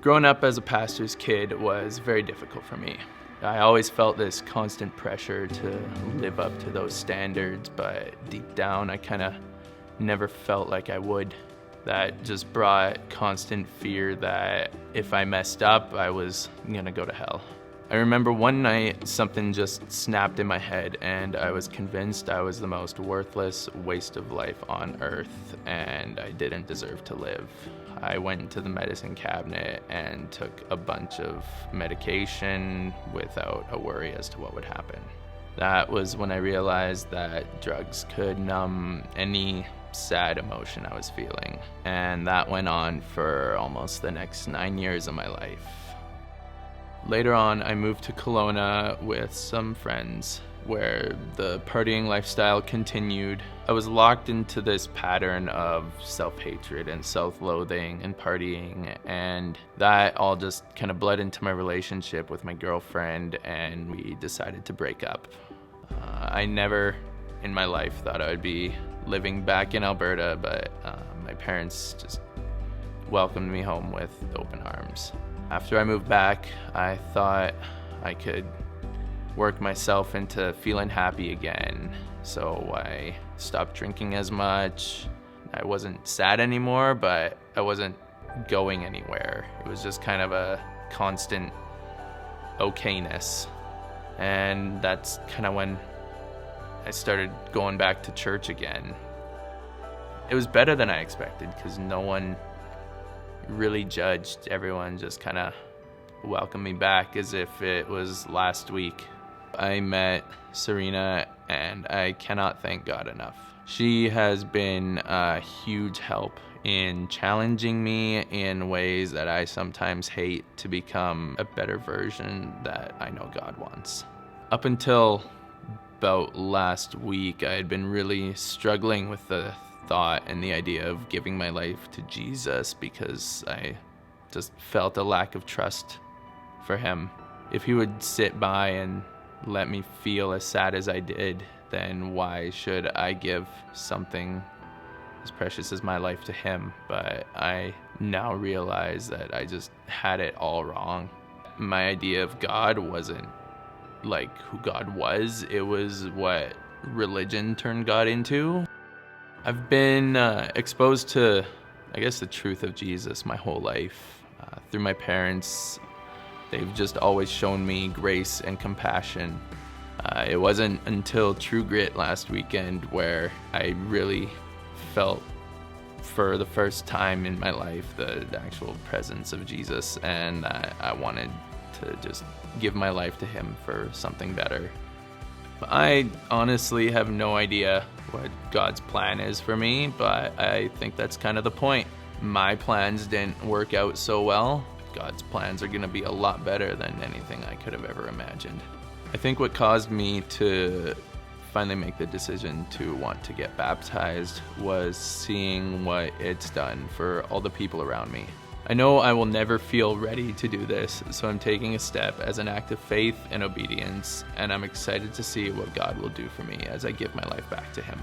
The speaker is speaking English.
Growing up as a pastor's kid was very difficult for me. I always felt this constant pressure to live up to those standards, but deep down I kind of never felt like I would. That just brought constant fear that if I messed up, I was gonna go to hell. I remember one night something just snapped in my head and I was convinced I was the most worthless waste of life on earth and I didn't deserve to live. I went into the medicine cabinet and took a bunch of medication without a worry as to what would happen. That was when I realized that drugs could numb any sad emotion I was feeling, and that went on for almost the next 9 years of my life. Later on, I moved to Kelowna with some friends where the partying lifestyle continued. I was locked into this pattern of self-hatred and self-loathing and partying, and that all just kind of bled into my relationship with my girlfriend, and we decided to break up. I never in my life thought I would be living back in Alberta, but my parents just welcomed me home with open arms. After I moved back, I thought I could work myself into feeling happy again. So I stopped drinking as much. I wasn't sad anymore, but I wasn't going anywhere. It was just kind of a constant okayness. And that's kind of when I started going back to church again. It was better than I expected because no one really judged. Everyone just kind of welcomed me back as if it was last week. I met Serena and I cannot thank God enough. She has been a huge help in challenging me in ways that I sometimes hate to become a better version that I know God wants. Up until about last week, I had been really struggling with the thought and the idea of giving my life to Jesus because I just felt a lack of trust for him. If he would sit by and let me feel as sad as I did, then why should I give something as precious as my life to him? But I now realize that I just had it all wrong. My idea of God wasn't like who God was, it was what religion turned God into. I've been exposed to, I guess, the truth of Jesus my whole life. Through my parents, they've just always shown me grace and compassion. It wasn't until True Grit last weekend where I really felt for the first time in my life the actual presence of Jesus, and I wanted to just give my life to him for something better. I honestly have no idea what God's plan is for me, but I think that's kind of the point. My plans didn't work out so well. God's plans are going to be a lot better than anything I could have ever imagined. I think what caused me to finally make the decision to want to get baptized was seeing what it's done for all the people around me. I know I will never feel ready to do this, so I'm taking a step as an act of faith and obedience, and I'm excited to see what God will do for me as I give my life back to him.